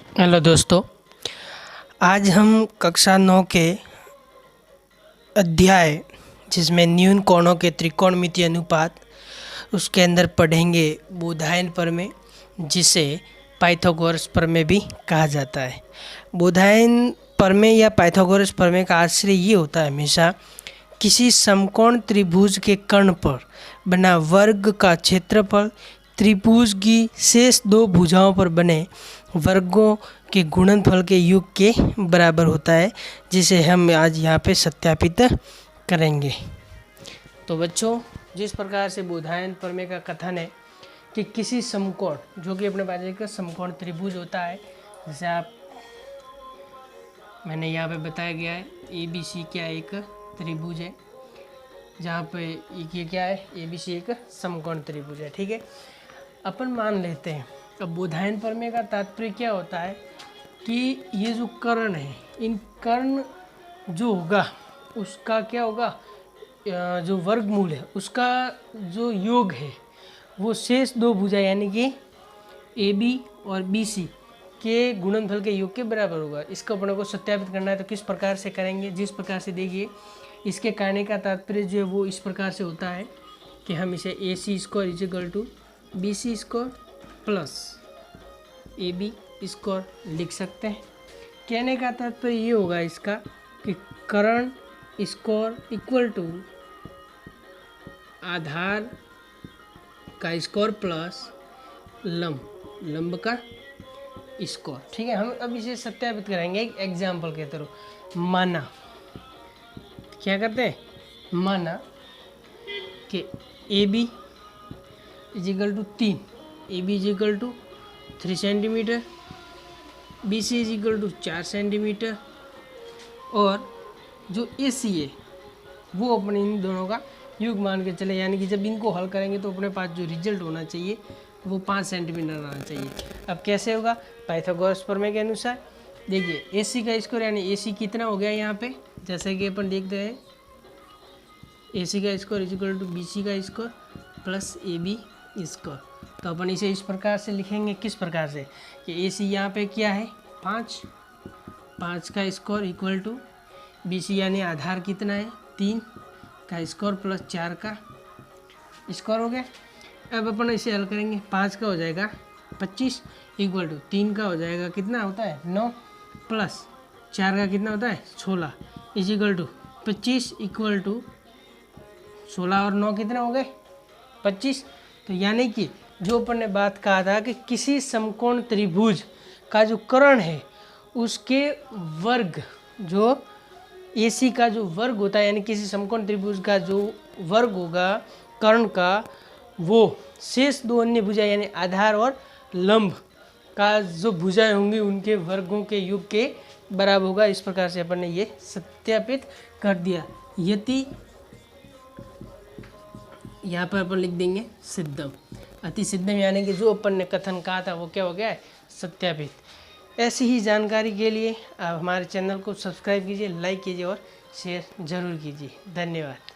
Hello दोस्तों, आज हम कक्षा 9 के अध्याय जिसमें न्यून कोणों के त्रिकोणमितीय अनुपात उसके अंदर पढ़ेंगे बोधायन प्रमेय, जिसे पाइथागोरस प्रमेय भी कहा जाता है। बोधायन प्रमेय या पाइथागोरस प्रमेय का आश्रय ये होता है हमेशा किसी समकोण त्रिभुज के कर्ण पर बना वर्ग का क्षेत्रफल त्रिभुज की शेष दो भुजाओं पर बने वर्गों के गुणनफल के योग के बराबर होता है, जिसे हम आज यहाँ पे सत्यापित करेंगे। तो बच्चों, जिस प्रकार से बोधायन प्रमेय का कथन है कि किसी समकोण, जो कि अपने पास एक समकोण त्रिभुज होता है, जैसे मैंने यहाँ पे बताया गया है ABC क्या एक त्रिभुज है, जहाँ पे ये क्या है ABC एक समकोण त्रिभुज है। ठीक है, अपन मान लेते हैं। अब बोधायन प्रमेय का तात्पर्य क्या होता है कि ये जो कर्ण है, इन कर्ण जो होगा उसका क्या होगा, जो वर्गमूल है उसका जो योग है वो शेष दो भुजा यानी कि AB और BC के गुणनफल के योग के बराबर होगा। इसको अपने को सत्यापित करना है, तो किस प्रकार से करेंगे? जिस प्रकार से देखिए, इसके कहने का तात्पर्य जो है वो इस प्रकार से होता है कि हम इसे AC square is equal to BC square plus AB square लिख सकते हैं। कहने का तात्पर्य ये होगा इसका कि कर्ण स्क्वायर इक्वल टू आधार का स्क्वायर प्लस लंब का स्क्वायर। ठीक है, हम अब इसे सत्यापित करेंगे एक एग्जाम्पल के थ्रू। माना क्या करते हैं, माना कि AB is equal to 3, AB is equal to 3 centimetre, BC is equal to 4 centimetre, और जो AC है वो अपने इन दोनों का योग मान के चले, यानी कि जब इनको हल करेंगे तो अपने पास जो रिजल्ट होना चाहिए वो 5 सेंटीमीटर आना चाहिए। अब कैसे होगा? पाइथागोरस प्रमेय के अनुसार देखिए, AC का स्क्वायर यानी AC कितना हो गया यहाँ पे, जैसे कि अपन देखते हैं AC का square is equal to BC का स्क्वायर प्लस AB स्क्वायर। तो अपन इसे इस प्रकार से लिखेंगे, किस प्रकार से कि AC यहाँ पे क्या है 5 का स्क्वायर इक्वल टू BC यानी आधार कितना है 3 का स्क्वायर प्लस 4 का स्क्वायर हो गया। अब अपन इसे हल करेंगे, 5 का हो जाएगा 25 इक्वल टू 3 का हो जाएगा कितना होता है 9 प्लस 4 का कितना होता है 16 is equal to 25 equal to 16 और 9 कितना हो गए 25। तो यानी कि जो अपन ने बात कहा था कि किसी समकोण त्रिभुज का जो कर्ण है उसके वर्ग, जो AC का जो वर्ग होता है, यानी किसी समकोण त्रिभुज का जो वर्ग होगा कर्ण का, वो शेष दो अन्य भुजा यानी आधार और लंब का जो भुजाएं होंगी उनके वर्गों के योग के बराबर होगा। इस प्रकार से अपन ने ये सत्यापित कर दिया। यदि यहाँ पर अपन लिख देंगे सिद्धम, अति सिद्धम, यानी कि जो अपन ने कथन कहा था वो क्या हो गया है सत्यापित। ऐसी ही जानकारी के लिए आप हमारे चैनल को सब्सक्राइब कीजिए, लाइक कीजिए और शेयर जरूर कीजिए। धन्यवाद।